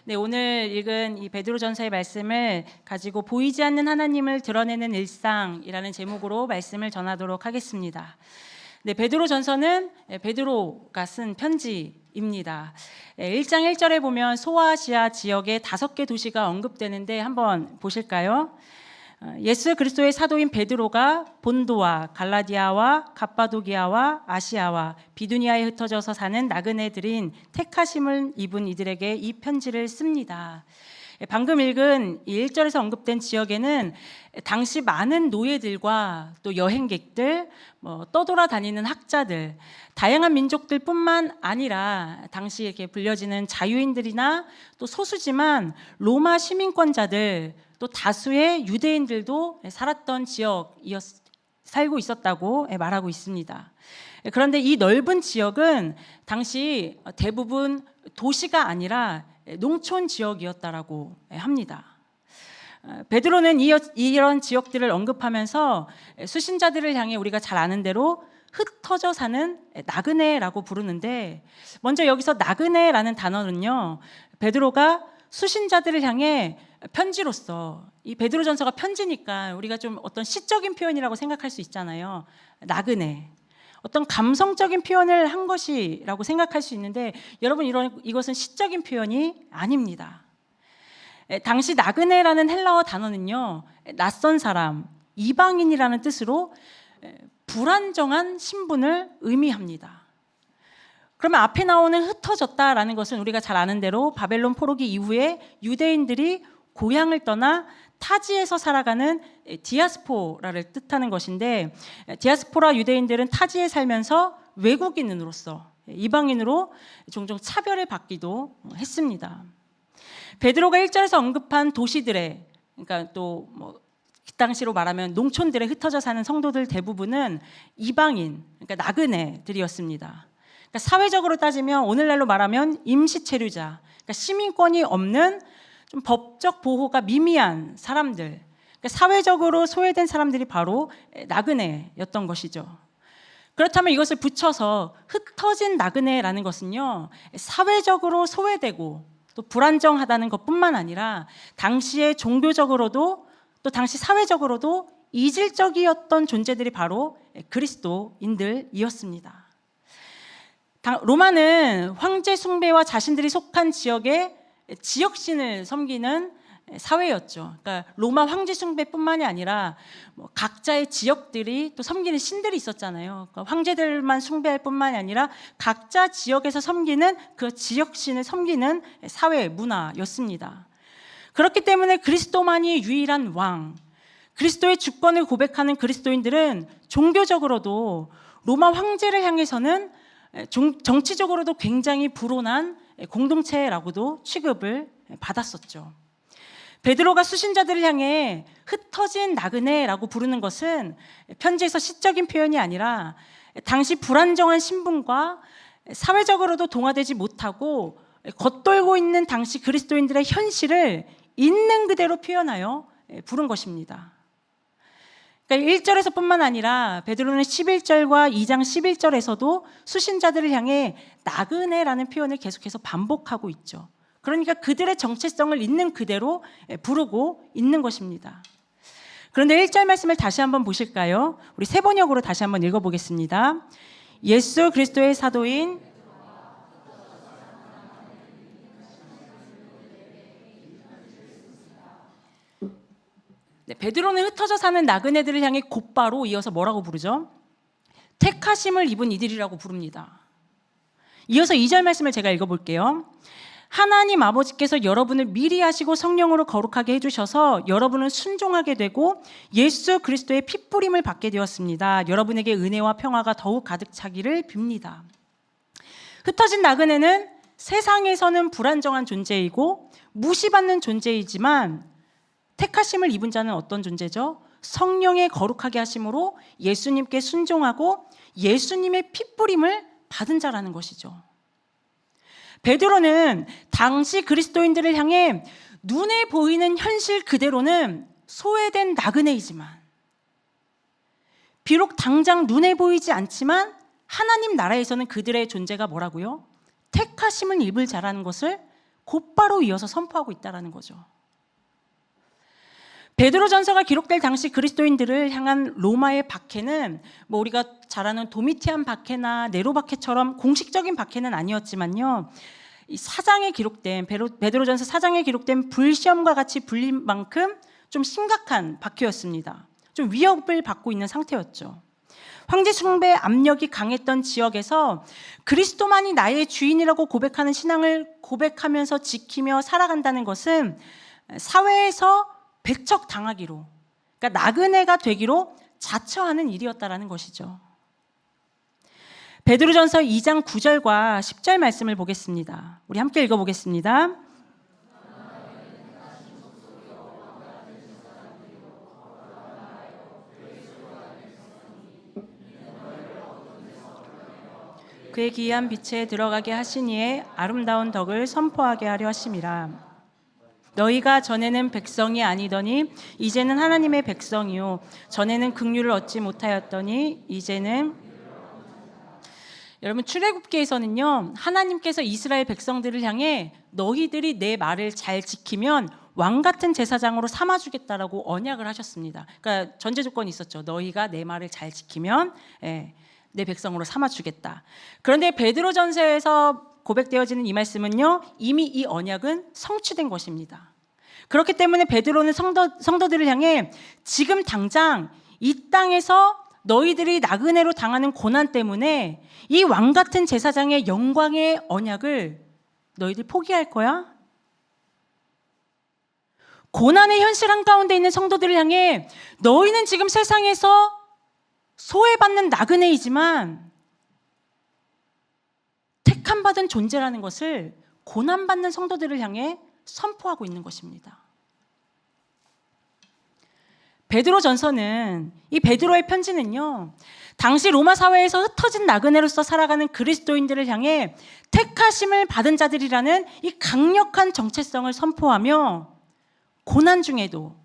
네, 오늘 읽은 이 베드로전서의 말씀을 가지고 보이지 않는 하나님을 드러내는 일상이라는 제목으로 말씀을 전하도록 하겠습니다. 네, 베드로전서는 베드로가 쓴 편지입니다. 1장 1절에 보면 소아시아 지역의 5개 도시가 언급되는데 한번 보실까요? 예수 그리스도의 사도인 베드로가 본도와 갈라디아와 갑바도기아와 아시아와 비두니아에 흩어져서 사는 나그네들인 택하심을 입은 이들에게 이 편지를 씁니다. 방금 읽은 1절에서 언급된 지역에는 당시 많은 노예들과 또 여행객들, 떠돌아다니는 학자들, 다양한 민족들뿐만 아니라 당시 이렇게 불려지는 자유인들이나 또 소수지만 로마 시민권자들, 또 다수의 유대인들도 살았던 살고 있었다고 말하고 있습니다. 그런데 이 넓은 지역은 당시 대부분 도시가 아니라 농촌 지역이었다라고 합니다. 베드로는 이런 지역들을 언급하면서 수신자들을 향해 우리가 잘 아는 대로 흩어져 사는 나그네라고 부르는데, 먼저 여기서 나그네라는 단어는요, 베드로가 수신자들을 향해 편지로서, 이 베드로전서가 편지니까 우리가 좀 어떤 시적인 표현이라고 생각할 수 있잖아요. 나그네, 어떤 감성적인 표현을 한 것이라고 생각할 수 있는데, 여러분, 이것은 시적인 표현이 아닙니다. 당시 나그네라는 헬라어 단어는요, 낯선 사람, 이방인이라는 뜻으로 불안정한 신분을 의미합니다. 그러면 앞에 나오는 흩어졌다라는 것은 우리가 잘 아는 대로 바벨론 포로기 이후에 유대인들이 고향을 떠나 타지에서 살아가는 디아스포라를 뜻하는 것인데, 디아스포라 유대인들은 타지에 살면서 외국인으로서, 이방인으로 종종 차별을 받기도 했습니다. 베드로가 1절에서 언급한 도시들의, 그러니까 또 그 당시로 말하면 농촌들에 흩어져 사는 성도들 대부분은 이방인, 그러니까 나그네들이었습니다. 그러니까 사회적으로 따지면 오늘날로 말하면 임시체류자, 그러니까 시민권이 없는 좀 법적 보호가 미미한 사람들, 그러니까 사회적으로 소외된 사람들이 바로 나그네였던 것이죠. 그렇다면 이것을 붙여서 흩어진 나그네라는 것은요, 사회적으로 소외되고 또 불안정하다는 것뿐만 아니라 당시에 종교적으로도 또 당시 사회적으로도 이질적이었던 존재들이 바로 그리스도인들이었습니다. 로마는 황제 숭배와 자신들이 속한 지역에 지역신을 섬기는 사회였죠. 그러니까 로마 황제 숭배뿐만이 아니라 각자의 지역들이 또 섬기는 신들이 있었잖아요. 그러니까 황제들만 숭배할 뿐만이 아니라 각자 지역에서 섬기는 그 지역신을 섬기는 사회 문화였습니다. 그렇기 때문에 그리스도만이 유일한 왕, 그리스도의 주권을 고백하는 그리스도인들은 종교적으로도 로마 황제를 향해서는 정치적으로도 굉장히 불온한 공동체라고도 취급을 받았었죠. 베드로가 수신자들을 향해 흩어진 나그네라고 부르는 것은 편지에서 시적인 표현이 아니라 당시 불안정한 신분과 사회적으로도 동화되지 못하고 겉돌고 있는 당시 그리스도인들의 현실을 있는 그대로 표현하여 부른 것입니다. 그러니까 1절에서 뿐만 아니라 베드로는 11절과 2장 11절에서도 수신자들을 향해 나그네라는 표현을 계속해서 반복하고 있죠. 그러니까 그들의 정체성을 있는 그대로 부르고 있는 것입니다. 그런데 1절 말씀을 다시 한번 보실까요? 우리 세 번역으로 다시 한번 읽어보겠습니다. 예수 그리스도의 사도인 베드로는 흩어져 사는 나그네들을 향해 곧바로 이어서 뭐라고 부르죠? 택하심을 입은 이들이라고 부릅니다. 이어서 2절 말씀을 제가 읽어볼게요. 하나님 아버지께서 여러분을 미리 하시고 성령으로 거룩하게 해주셔서 여러분은 순종하게 되고 예수 그리스도의 핏부림을 받게 되었습니다. 여러분에게 은혜와 평화가 더욱 가득 차기를 빕니다. 흩어진 나그네는 세상에서는 불안정한 존재이고 무시받는 존재이지만 택하심을 입은 자는 어떤 존재죠? 성령의 거룩하게 하심으로 예수님께 순종하고 예수님의 핏부림을 받은 자라는 것이죠. 베드로는 당시 그리스도인들을 향해 눈에 보이는 현실 그대로는 소외된 나그네이지만, 비록 당장 눈에 보이지 않지만 하나님 나라에서는 그들의 존재가 뭐라고요? 택하심을 입을 자라는 것을 곧바로 이어서 선포하고 있다는 거죠. 베드로전서가 기록될 당시 그리스도인들을 향한 로마의 박해는 뭐 우리가 잘 아는 도미티안 박해나 네로 박해처럼 공식적인 박해는 아니었지만요, 이 사장에 기록된 베드로전서 4장에 기록된 불시험과 같이 불린 만큼 좀 심각한 박해였습니다. 좀 위협을 받고 있는 상태였죠. 황제 숭배 압력이 강했던 지역에서 그리스도만이 나의 주인이라고 고백하는 신앙을 고백하면서 지키며 살아간다는 것은 사회에서 배척당하기로, 그러니까 나그네가 되기로 자처하는 일이었다라는 것이죠. 베드로전서 2장 9절과 10절 말씀을 보겠습니다. 우리 함께 읽어보겠습니다. 그의 기이한 빛에 들어가게 하시니에 아름다운 덕을 선포하게 하려 하심이라. 너희가 전에는 백성이 아니더니 이제는 하나님의 백성이요 전에는 긍휼을 얻지 못하였더니 이제는. 여러분, 출애굽기에서는요, 하나님께서 이스라엘 백성들을 향해 너희들이 내 말을 잘 지키면 왕 같은 제사장으로 삼아주겠다라고 언약을 하셨습니다. 그러니까 전제 조건이 있었죠. 너희가 내 말을 잘 지키면 내 백성으로 삼아주겠다. 그런데 베드로전서에서 고백되어지는 이 말씀은요, 이미 이 언약은 성취된 것입니다. 그렇기 때문에 베드로는 성도들을 향해 지금 당장 이 땅에서 너희들이 나그네로 당하는 고난 때문에 이 왕 같은 제사장의 영광의 언약을 너희들 포기할 거야? 고난의 현실 한가운데 있는 성도들을 향해 너희는 지금 세상에서 소외받는 나그네이지만 택함받은 존재라는 것을 고난받는 성도들을 향해 선포하고 있는 것입니다. 베드로전서는, 이 베드로의 편지는요, 당시 로마 사회에서 흩어진 나그네로서 살아가는 그리스도인들을 향해 택하심을 받은 자들이라는 이 강력한 정체성을 선포하며 고난 중에도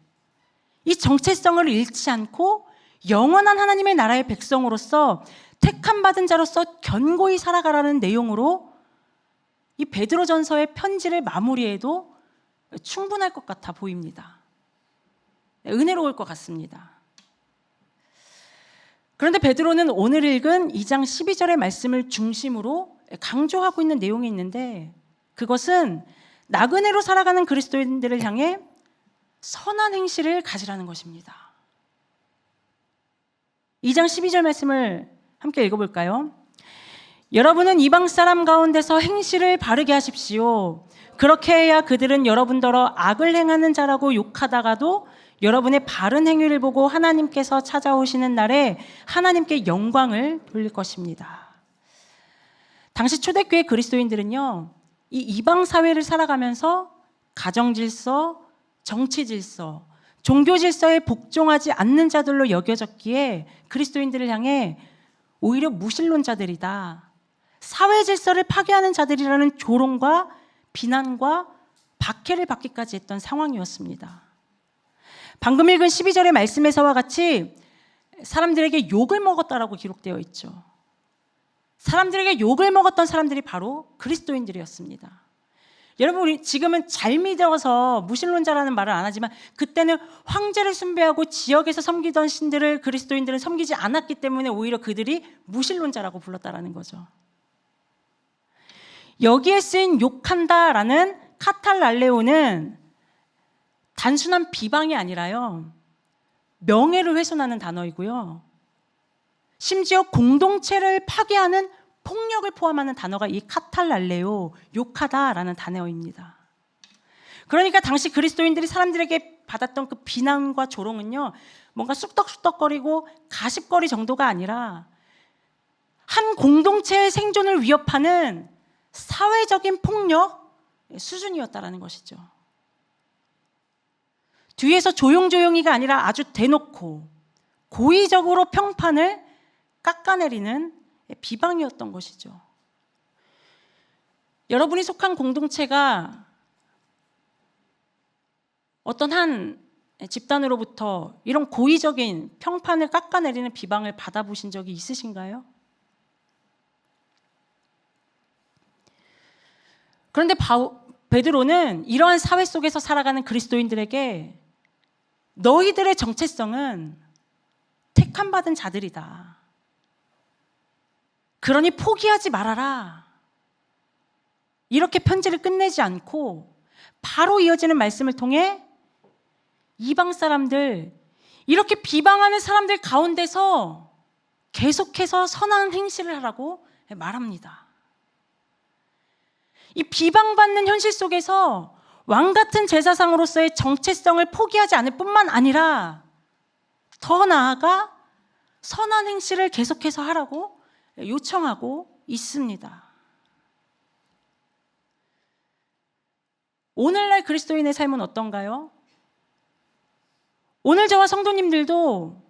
이 정체성을 잃지 않고 영원한 하나님의 나라의 백성으로서 택함 받은 자로서 견고히 살아가라는 내용으로 이 베드로전서의 편지를 마무리해도 충분할 것 같아 보입니다. 은혜로울 것 같습니다. 그런데 베드로는 오늘 읽은 2장 12절의 말씀을 중심으로 강조하고 있는 내용이 있는데, 그것은 나그네로 살아가는 그리스도인들을 향해 선한 행실을 가지라는 것입니다. 2장 12절 말씀을 함께 읽어볼까요? 여러분은 이방 사람 가운데서 행실을 바르게 하십시오. 그렇게 해야 그들은 여러분더러 악을 행하는 자라고 욕하다가도 여러분의 바른 행위를 보고 하나님께서 찾아오시는 날에 하나님께 영광을 돌릴 것입니다. 당시 초대교회 그리스도인들은요, 이 이방 사회를 살아가면서 가정 질서, 정치 질서, 종교 질서에 복종하지 않는 자들로 여겨졌기에 그리스도인들을 향해 오히려 무신론자들이다, 사회 질서를 파괴하는 자들이라는 조롱과 비난과 박해를 받기까지 했던 상황이었습니다. 방금 읽은 12절의 말씀에서와 같이 사람들에게 욕을 먹었다라고 기록되어 있죠. 사람들에게 욕을 먹었던 사람들이 바로 그리스도인들이었습니다. 여러분, 우리 지금은 잘 믿어서 무신론자라는 말을 안 하지만 그때는 황제를 숭배하고 지역에서 섬기던 신들을 그리스도인들은 섬기지 않았기 때문에 오히려 그들이 무신론자라고 불렀다라는 거죠. 여기에 쓰인 욕한다라는 카탈랄레오는 단순한 비방이 아니라요, 명예를 훼손하는 단어이고요, 심지어 공동체를 파괴하는 폭력을 포함하는 단어가 이 카탈랄레오, 욕하다라는 단어입니다. 그러니까 당시 그리스도인들이 사람들에게 받았던 그 비난과 조롱은요, 뭔가 쑥덕쑥덕거리고 가십거리 정도가 아니라 한 공동체의 생존을 위협하는 사회적인 폭력 수준이었다라는 것이죠. 뒤에서 조용조용히가 아니라 아주 대놓고 고의적으로 평판을 깎아내리는 비방이었던 것이죠. 여러분이 속한 공동체가 어떤 한 집단으로부터 이런 고의적인 평판을 깎아내리는 비방을 받아보신 적이 있으신가요? 그런데 베드로는 이러한 사회 속에서 살아가는 그리스도인들에게 너희들의 정체성은 택함받은 자들이다. 그러니 포기하지 말아라. 이렇게 편지를 끝내지 않고 바로 이어지는 말씀을 통해 이방 사람들, 이렇게 비방하는 사람들 가운데서 계속해서 선한 행실을 하라고 말합니다. 이 비방받는 현실 속에서 왕 같은 제사장으로서의 정체성을 포기하지 않을 뿐만 아니라 더 나아가 선한 행실을 계속해서 하라고 요청하고 있습니다. 오늘날 그리스도인의 삶은 어떤가요? 오늘 저와 성도님들도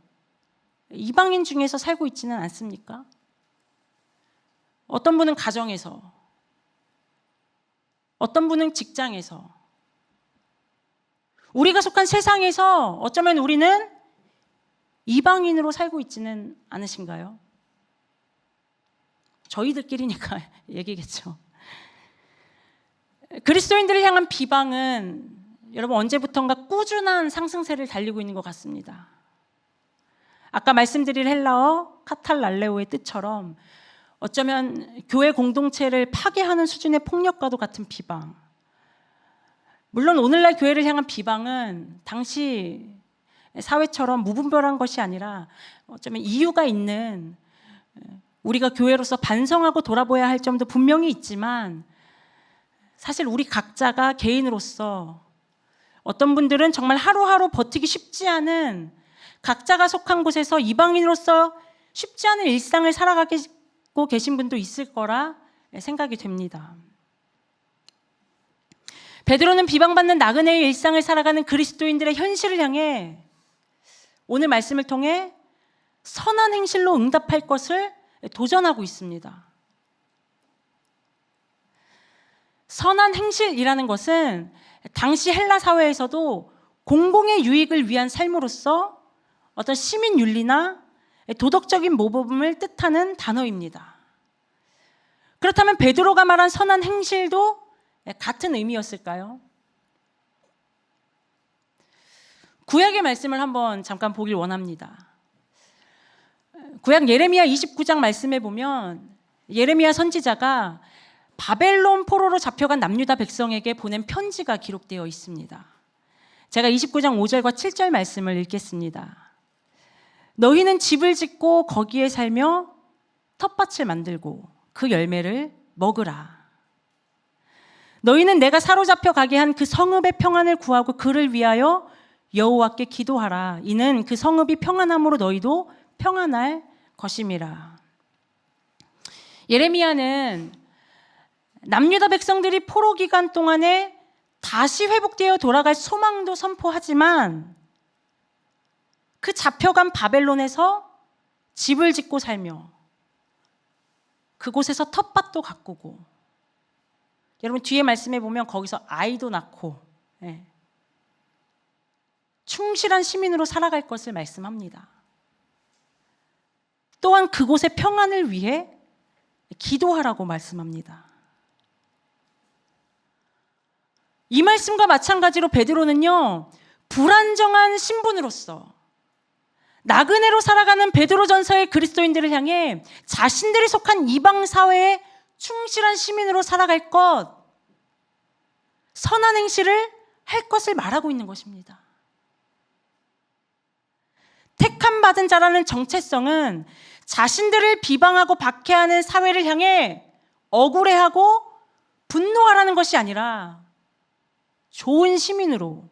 이방인 중에서 살고 있지는 않습니까? 어떤 분은 가정에서, 어떤 분은 직장에서, 우리가 속한 세상에서 어쩌면 우리는 이방인으로 살고 있지는 않으신가요? 저희들끼리니까 얘기겠죠. 그리스도인들을 향한 비방은 여러분 언제부턴가 꾸준한 상승세를 달리고 있는 것 같습니다. 아까 말씀드린 헬라어 카탈랄레오의 뜻처럼 어쩌면 교회 공동체를 파괴하는 수준의 폭력과도 같은 비방. 물론 오늘날 교회를 향한 비방은 당시 사회처럼 무분별한 것이 아니라 어쩌면 이유가 있는, 우리가 교회로서 반성하고 돌아봐야 할 점도 분명히 있지만 사실 우리 각자가 개인으로서 어떤 분들은 정말 하루하루 버티기 쉽지 않은, 각자가 속한 곳에서 이방인으로서 쉽지 않은 일상을 살아가고 계신 분도 있을 거라 생각이 됩니다. 베드로는 비방받는 나그네의 일상을 살아가는 그리스도인들의 현실을 향해 오늘 말씀을 통해 선한 행실로 응답할 것을 도전하고 있습니다. 선한 행실이라는 것은 당시 헬라 사회에서도 공공의 유익을 위한 삶으로서 어떤 시민 윤리나 도덕적인 모범을 뜻하는 단어입니다. 그렇다면 베드로가 말한 선한 행실도 같은 의미였을까요? 구약의 말씀을 한번 잠깐 보길 원합니다. 구약 예레미야 29장 말씀에 보면 예레미야 선지자가 바벨론 포로로 잡혀간 남유다 백성에게 보낸 편지가 기록되어 있습니다. 제가 29장 5절과 7절 말씀을 읽겠습니다. 너희는 집을 짓고 거기에 살며 텃밭을 만들고 그 열매를 먹으라. 너희는 내가 사로잡혀 가게 한 그 성읍의 평안을 구하고 그를 위하여 여호와께 기도하라. 이는 그 성읍이 평안함으로 너희도 평안할 것임이라. 예레미야는 남유다 백성들이 포로 기간 동안에 다시 회복되어 돌아갈 소망도 선포하지만 그 잡혀간 바벨론에서 집을 짓고 살며 그곳에서 텃밭도 가꾸고, 여러분 뒤에 말씀에 보면 거기서 아이도 낳고 충실한 시민으로 살아갈 것을 말씀합니다. 또한 그곳의 평안을 위해 기도하라고 말씀합니다. 이 말씀과 마찬가지로 베드로는요, 불안정한 신분으로서 나그네로 살아가는 베드로전서의 그리스도인들을 향해 자신들이 속한 이방 사회에 충실한 시민으로 살아갈 것, 선한 행실을 할 것을 말하고 있는 것입니다. 택함받은 자라는 정체성은 자신들을 비방하고 박해하는 사회를 향해 억울해하고 분노하라는 것이 아니라 좋은 시민으로,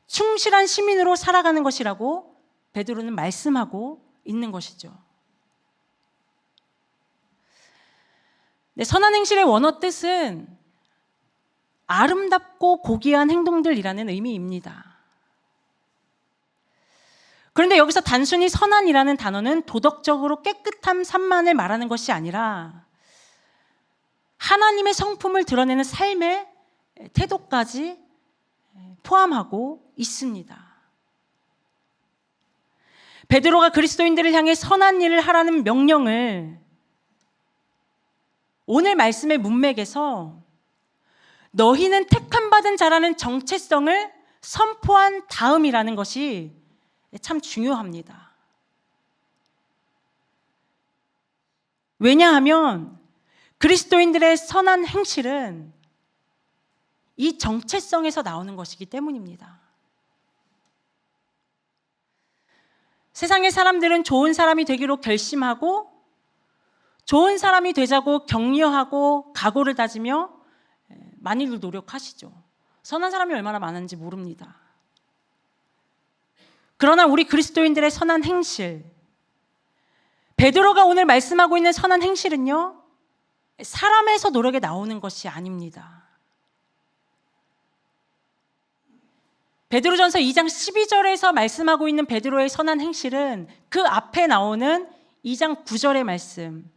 충실한 시민으로 살아가는 것이라고 베드로는 말씀하고 있는 것이죠. 네, 선한 행실의 원어 뜻은 아름답고 고귀한 행동들이라는 의미입니다. 그런데 여기서 단순히 선한이라는 단어는 도덕적으로 깨끗함, 산만을 말하는 것이 아니라 하나님의 성품을 드러내는 삶의 태도까지 포함하고 있습니다. 베드로가 그리스도인들을 향해 선한 일을 하라는 명령을 오늘 말씀의 문맥에서 너희는 택함 받은 자라는 정체성을 선포한 다음이라는 것이 참 중요합니다. 왜냐하면 그리스도인들의 선한 행실은 이 정체성에서 나오는 것이기 때문입니다. 세상의 사람들은 좋은 사람이 되기로 결심하고 좋은 사람이 되자고 격려하고 각오를 다지며 많이 노력하시죠. 선한 사람이 얼마나 많은지 모릅니다. 그러나 우리 그리스도인들의 선한 행실, 베드로가 오늘 말씀하고 있는 선한 행실은요, 사람에서 노력에 나오는 것이 아닙니다. 베드로전서 2장 12절에서 말씀하고 있는 베드로의 선한 행실은 그 앞에 나오는 2장 9절의 말씀,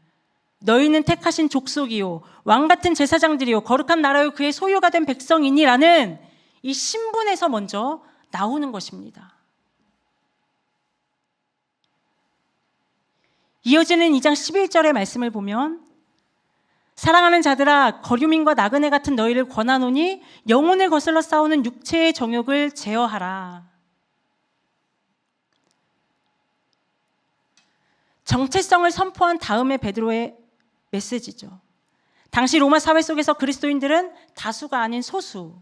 너희는 택하신 족속이요 왕같은 제사장들이요 거룩한 나라요 그의 소유가 된 백성이니라는 이 신분에서 먼저 나오는 것입니다. 이어지는 2장 11절의 말씀을 보면 사랑하는 자들아 거류민과 나그네 같은 너희를 권하노니 영혼을 거슬러 싸우는 육체의 정욕을 제어하라. 정체성을 선포한 다음에 베드로의 메시지죠. 당시 로마 사회 속에서 그리스도인들은 다수가 아닌 소수,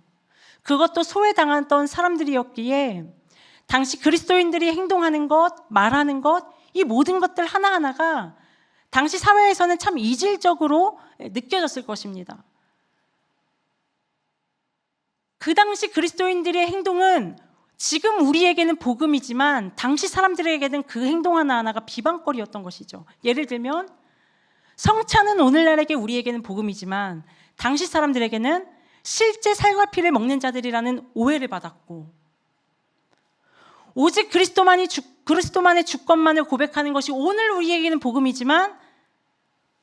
그것도 소외당했던 사람들이었기에 당시 그리스도인들이 행동하는 것, 말하는 것, 이 모든 것들 하나하나가 당시 사회에서는 참 이질적으로 느껴졌을 것입니다. 그 당시 그리스도인들의 행동은 지금 우리에게는 복음이지만 당시 사람들에게는 그 행동 하나하나가 비방거리였던 것이죠. 예를 들면 성찬은 오늘날에게 우리에게는 복음이지만 당시 사람들에게는 실제 살과 피를 먹는 자들이라는 오해를 받았고, 오직 그리스도만의 주권만을 고백하는 것이 오늘 우리에게는 복음이지만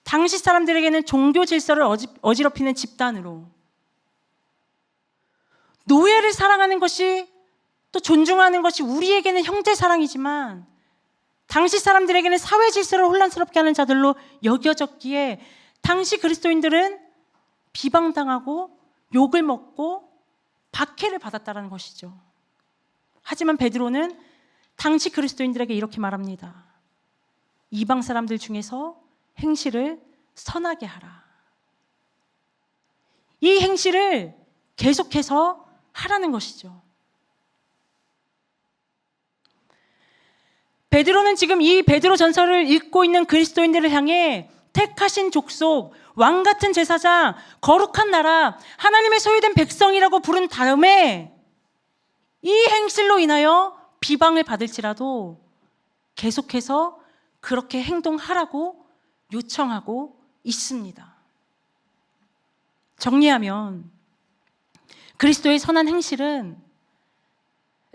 당시 사람들에게는 종교 질서를 어지럽히는 집단으로, 노예를 사랑하는 것이 또 존중하는 것이 우리에게는 형제 사랑이지만 당시 사람들에게는 사회 질서를 혼란스럽게 하는 자들로 여겨졌기에 당시 그리스도인들은 비방당하고 욕을 먹고 박해를 받았다는 것이죠. 하지만 베드로는 당시 그리스도인들에게 이렇게 말합니다. 이방 사람들 중에서 행실을 선하게 하라. 이 행실을 계속해서 하라는 것이죠. 베드로는 지금 이 베드로 전서를 읽고 있는 그리스도인들을 향해 택하신 족속, 왕같은 제사장, 거룩한 나라, 하나님의 소유된 백성이라고 부른 다음에 이 행실로 인하여 비방을 받을지라도 계속해서 그렇게 행동하라고 요청하고 있습니다. 정리하면 그리스도의 선한 행실은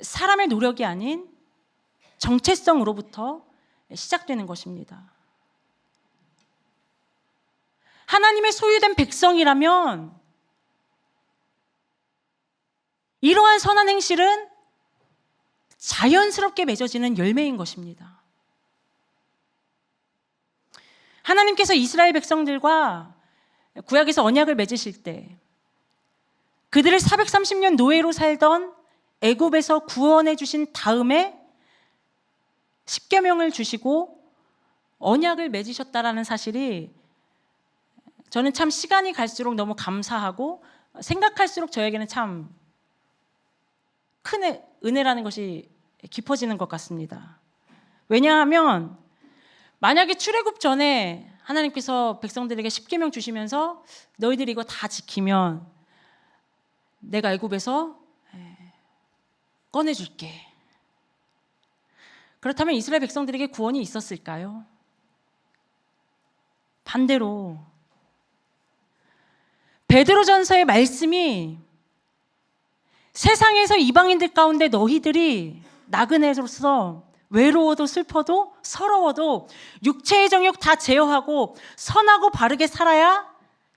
사람의 노력이 아닌 정체성으로부터 시작되는 것입니다. 하나님의 소유된 백성이라면 이러한 선한 행실은 자연스럽게 맺어지는 열매인 것입니다. 하나님께서 이스라엘 백성들과 구약에서 언약을 맺으실 때 그들을 430년 노예로 살던 애굽에서 구원해 주신 다음에 십계명을 주시고 언약을 맺으셨다라는 사실이 저는 참 시간이 갈수록 너무 감사하고 생각할수록 저에게는 참 큰 은혜라는 것이 깊어지는 것 같습니다. 왜냐하면 만약에 출애굽 전에 하나님께서 백성들에게 십계명 주시면서 너희들이 이거 다 지키면 내가 애굽에서 꺼내줄게. 그렇다면 이스라엘 백성들에게 구원이 있었을까요? 반대로 베드로전서의 말씀이 세상에서 이방인들 가운데 너희들이 나그네로서 외로워도 슬퍼도 서러워도 육체의 정욕 다 제어하고 선하고 바르게 살아야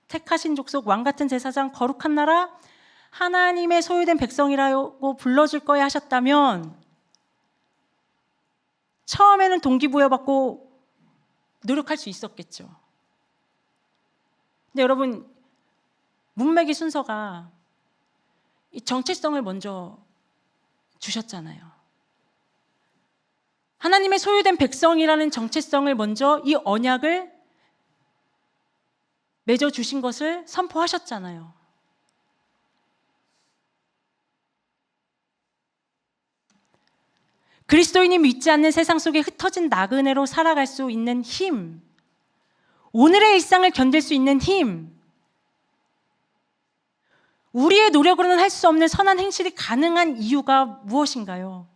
택하신 족속 왕같은 제사장 거룩한 나라 하나님의 소유된 백성이라고 불러줄 거야 하셨다면 처음에는 동기부여받고 노력할 수 있었겠죠. 근데 여러분 문맥의 순서가 이 정체성을 먼저 주셨잖아요. 하나님의 소유된 백성이라는 정체성을 먼저 이 언약을 맺어 주신 것을 선포하셨잖아요. 그리스도인이 믿지 않는 세상 속에 흩어진 나그네로 살아갈 수 있는 힘, 오늘의 일상을 견딜 수 있는 힘, 우리의 노력으로는 할 수 없는 선한 행실이 가능한 이유가 무엇인가요?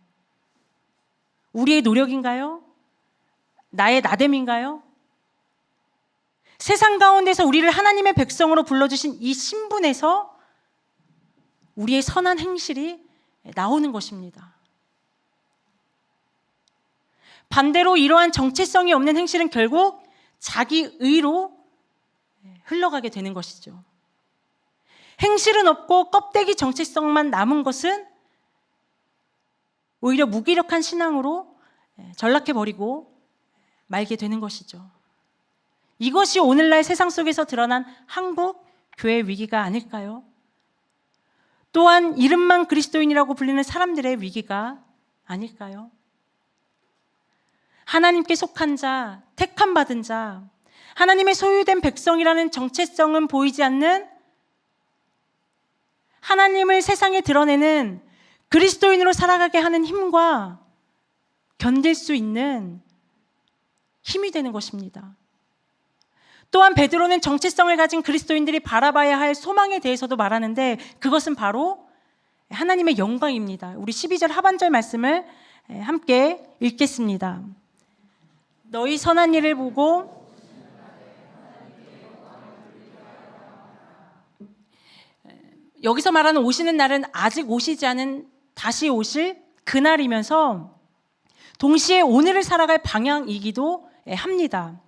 우리의 노력인가요? 나의 나됨인가요? 세상 가운데서 우리를 하나님의 백성으로 불러주신 이 신분에서 우리의 선한 행실이 나오는 것입니다. 반대로 이러한 정체성이 없는 행실은 결국 자기 의로 흘러가게 되는 것이죠. 행실은 없고 껍데기 정체성만 남은 것은 오히려 무기력한 신앙으로 전락해버리고 말게 되는 것이죠. 이것이 오늘날 세상 속에서 드러난 한국 교회 위기가 아닐까요? 또한 이름만 그리스도인이라고 불리는 사람들의 위기가 아닐까요? 하나님께 속한 자, 택함 받은 자, 하나님의 소유된 백성이라는 정체성은 보이지 않는 하나님을 세상에 드러내는 그리스도인으로 살아가게 하는 힘과 견딜 수 있는 힘이 되는 것입니다. 또한 베드로는 정체성을 가진 그리스도인들이 바라봐야 할 소망에 대해서도 말하는데 그것은 바로 하나님의 영광입니다. 우리 12절 하반절 말씀을 함께 읽겠습니다. 너희 선한 일을 보고 여기서 말하는 오시는 날은 아직 오시지 않은 다시 오실 그날이면서 동시에 오늘을 살아갈 방향이기도 합니다.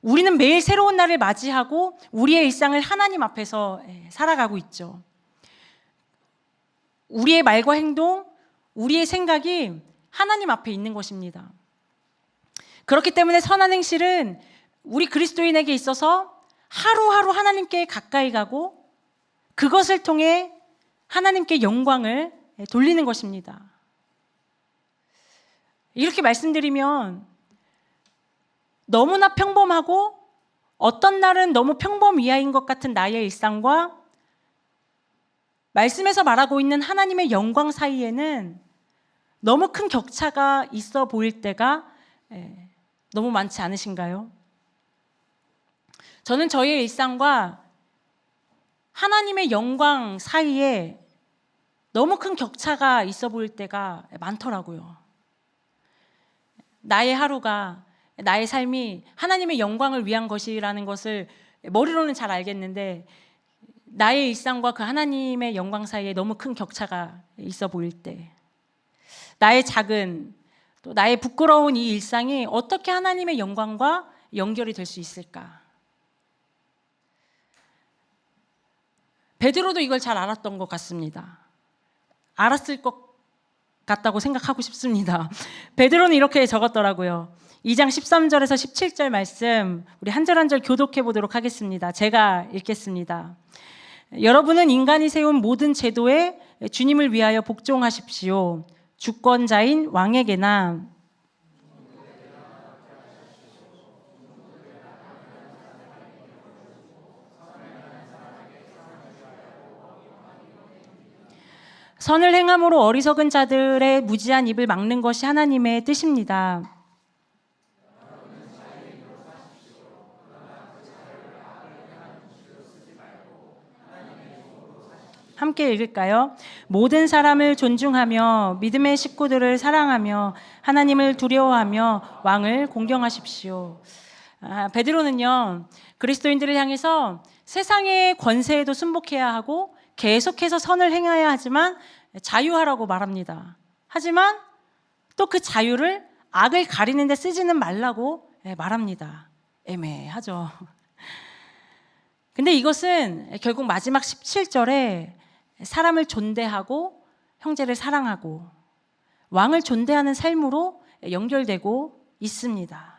우리는 매일 새로운 날을 맞이하고 우리의 일상을 하나님 앞에서 살아가고 있죠. 우리의 말과 행동, 우리의 생각이 하나님 앞에 있는 것입니다. 그렇기 때문에 선한 행실은 우리 그리스도인에게 있어서 하루하루 하나님께 가까이 가고 그것을 통해 하나님께 영광을 돌리는 것입니다. 이렇게 말씀드리면 너무나 평범하고 어떤 날은 너무 평범이하인 것 같은 나의 일상과 말씀에서 말하고 있는 하나님의 영광 사이에는 너무 큰 격차가 있어 보일 때가 너무 많지 않으신가요? 저는 저의 일상과 하나님의 영광 사이에 너무 큰 격차가 있어 보일 때가 많더라고요. 나의 하루가, 나의 삶이 하나님의 영광을 위한 것이라는 것을 머리로는 잘 알겠는데 나의 일상과 그 하나님의 영광 사이에 너무 큰 격차가 있어 보일 때, 나의 작은 또 나의 부끄러운 이 일상이 어떻게 하나님의 영광과 연결이 될 수 있을까? 베드로도 이걸 잘 알았던 것 같습니다. 알았을 것 같다고 생각하고 싶습니다. 베드로는 이렇게 적었더라고요. 2장 13절에서 17절 말씀 우리 한 절 한 절 교독해 보도록 하겠습니다. 제가 읽겠습니다. 여러분은 인간이 세운 모든 제도에 주님을 위하여 복종하십시오. 주권자인 왕에게나 선을 행함으로 어리석은 자들의 무지한 입을 막는 것이 하나님의 뜻입니다. 함께 읽을까요? 모든 사람을 존중하며 믿음의 식구들을 사랑하며 하나님을 두려워하며 왕을 공경하십시오. 베드로는요, 그리스도인들을 향해서 세상의 권세에도 순복해야 하고 계속해서 선을 행해야 하지만 자유하라고 말합니다. 하지만 또 그 자유를 악을 가리는 데 쓰지는 말라고 말합니다. 애매하죠. 근데 이것은 결국 마지막 17절에 사람을 존대하고 형제를 사랑하고 왕을 존대하는 삶으로 연결되고 있습니다.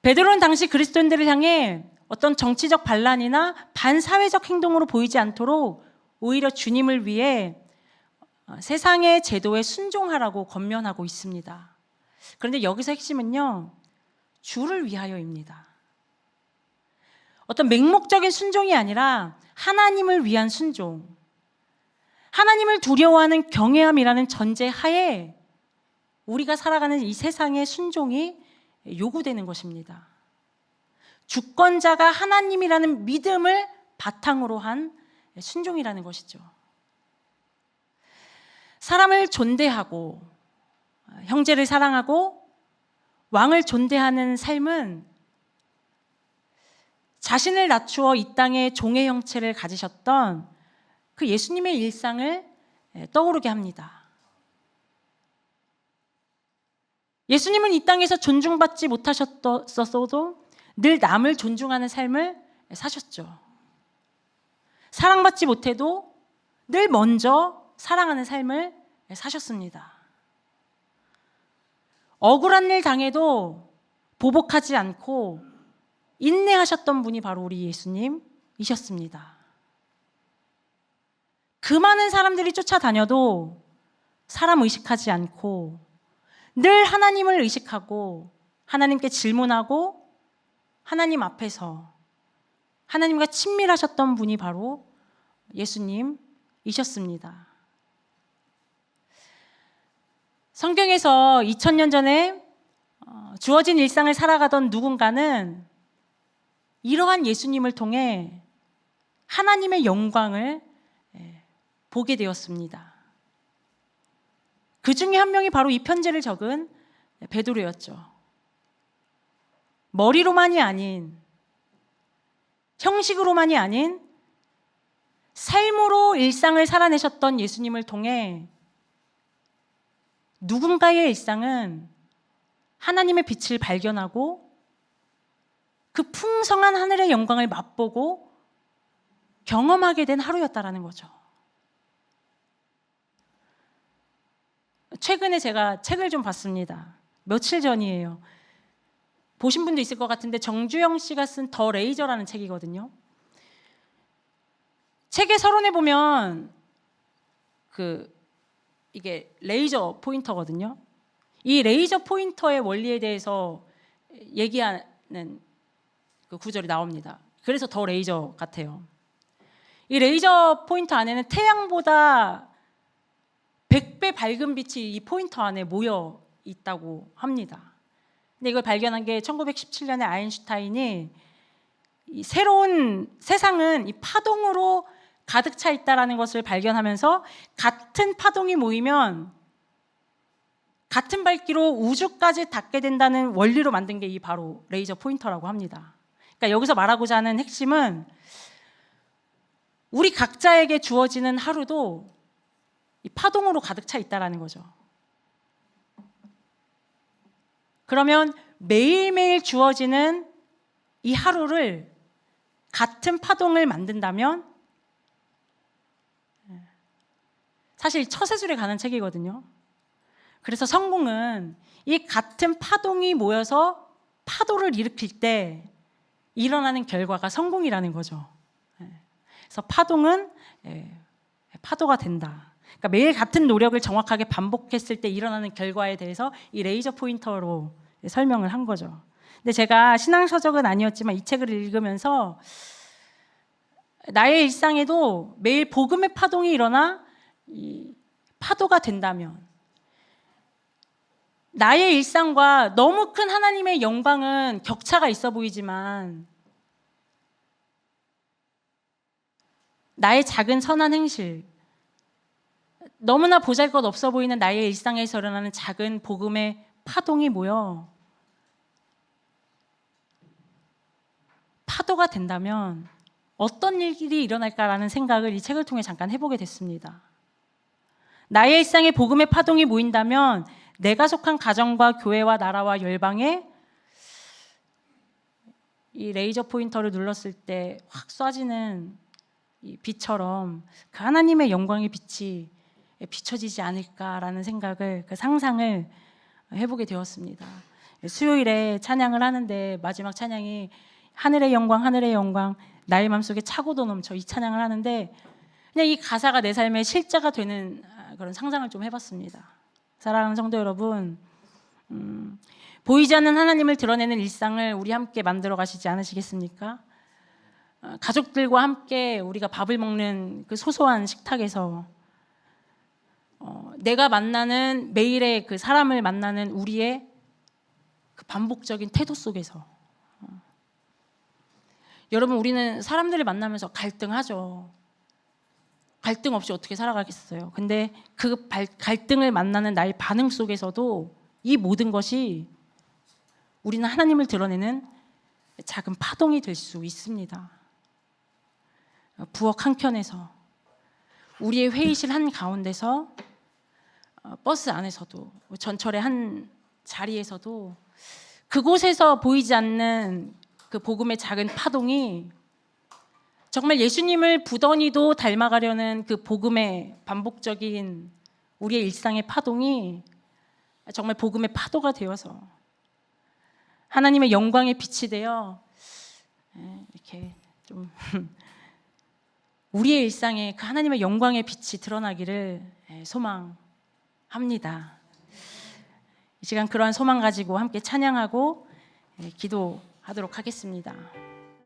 베드로는 당시 그리스도인들을 향해 어떤 정치적 반란이나 반사회적 행동으로 보이지 않도록 오히려 주님을 위해 세상의 제도에 순종하라고 권면하고 있습니다. 그런데 여기서 핵심은요, 주를 위하여입니다. 어떤 맹목적인 순종이 아니라 하나님을 위한 순종, 하나님을 두려워하는 경외함이라는 전제 하에 우리가 살아가는 이 세상의 순종이 요구되는 것입니다. 주권자가 하나님이라는 믿음을 바탕으로 한 순종이라는 것이죠. 사람을 존대하고 형제를 사랑하고 왕을 존대하는 삶은 자신을 낮추어 이 땅에 종의 형체를 가지셨던 그 예수님의 일상을 떠오르게 합니다. 예수님은 이 땅에서 존중받지 못하셨어도 늘 남을 존중하는 삶을 사셨죠. 사랑받지 못해도 늘 먼저 사랑하는 삶을 사셨습니다. 억울한 일 당해도 보복하지 않고 인내하셨던 분이 바로 우리 예수님이셨습니다. 그 많은 사람들이 쫓아다녀도 사람 의식하지 않고 늘 하나님을 의식하고 하나님께 질문하고 하나님 앞에서 하나님과 친밀하셨던 분이 바로 예수님이셨습니다. 성경에서 2000년 전에 주어진 일상을 살아가던 누군가는 이러한 예수님을 통해 하나님의 영광을 보게 되었습니다. 그 중에 한 명이 바로 이 편지를 적은 베드로였죠. 머리로만이 아닌, 형식으로만이 아닌 삶으로 일상을 살아내셨던 예수님을 통해 누군가의 일상은 하나님의 빛을 발견하고 그 풍성한 하늘의 영광을 맛보고 경험하게 된 하루였다라는 거죠. 최근에 제가 책을 좀 봤습니다. 며칠 전이에요. 보신 분도 있을 것 같은데 정주영 씨가 쓴 더 레이저라는 책이거든요. 책의 서론에 보면 이게 레이저 포인터거든요. 이 레이저 포인터의 원리에 대해서 얘기하는 그 구절이 나옵니다. 그래서 더 레이저 같아요. 이 레이저 포인터 안에는 태양보다 100배 밝은 빛이 이 포인터 안에 모여 있다고 합니다. 근데 이걸 발견한 게 1917년에 아인슈타인이 이 새로운 세상은 이 파동으로 가득 차 있다라는 것을 발견하면서 같은 파동이 모이면 같은 밝기로 우주까지 닿게 된다는 원리로 만든 게 이 바로 레이저 포인터라고 합니다. 그러니까 여기서 말하고자 하는 핵심은 우리 각자에게 주어지는 하루도 이 파동으로 가득 차 있다라는 거죠. 그러면 매일매일 주어지는 이 하루를 같은 파동을 만든다면 사실 처세술에 가는 책이거든요. 그래서 성공은 이 같은 파동이 모여서 파도를 일으킬 때 일어나는 결과가 성공이라는 거죠. 그래서 파동은 파도가 된다. 그러니까 매일 같은 노력을 정확하게 반복했을 때 일어나는 결과에 대해서 이 레이저 포인터로 설명을 한 거죠. 근데 제가 신앙서적은 아니었지만 이 책을 읽으면서 나의 일상에도 매일 복음의 파동이 일어나 이 파도가 된다면 나의 일상과 너무 큰 하나님의 영광은 격차가 있어 보이지만 나의 작은 선한 행실, 너무나 보잘것없어 보이는 나의 일상에서 일어나는 작은 복음의 파동이 모여 파도가 된다면 어떤 일이 일어날까라는 생각을 이 책을 통해 잠깐 해보게 됐습니다. 나의 일상에 복음의 파동이 모인다면 내가 속한 가정과 교회와 나라와 열방에 이 레이저 포인터를 눌렀을 때 확 쏴지는 이 빛처럼 그 하나님의 영광의 빛이 비춰지지 않을까라는 생각을, 그 상상을 해보게 되었습니다. 수요일에 찬양을 하는데 마지막 찬양이 하늘의 영광, 하늘의 영광, 나의 마음속에 차고도 넘쳐, 이 찬양을 하는데 그냥 이 가사가 내 삶의 실제가 되는 그런 상상을 좀 해봤습니다. 사랑하는 성도 여러분, 보이지 않는 하나님을 드러내는 일상을 우리 함께 만들어 가시지 않으시겠습니까? 가족들과 함께 우리가 밥을 먹는 그 소소한 식탁에서 내가 만나는 매일의 그 사람을 만나는 우리의 그 반복적인 태도 속에서 여러분, 우리는 사람들을 만나면서 갈등하죠. 갈등 없이 어떻게 살아가겠어요? 근데 그 갈등을 만나는 나의 반응 속에서도 이 모든 것이 우리는 하나님을 드러내는 작은 파동이 될 수 있습니다. 부엌 한켠에서, 우리의 회의실 한가운데서, 버스 안에서도, 전철의 한 자리에서도 그곳에서 보이지 않는 그 복음의 작은 파동이 정말 예수님을 부더니도 닮아가려는 그 복음의 반복적인 우리의 일상의 파동이 정말 복음의 파도가 되어서 하나님의 영광의 빛이 되어 이렇게 좀 우리의 일상에 그 하나님의 영광의 빛이 드러나기를 소망합니다. 이 시간 그러한 소망 가지고 함께 찬양하고 기도하도록 하겠습니다.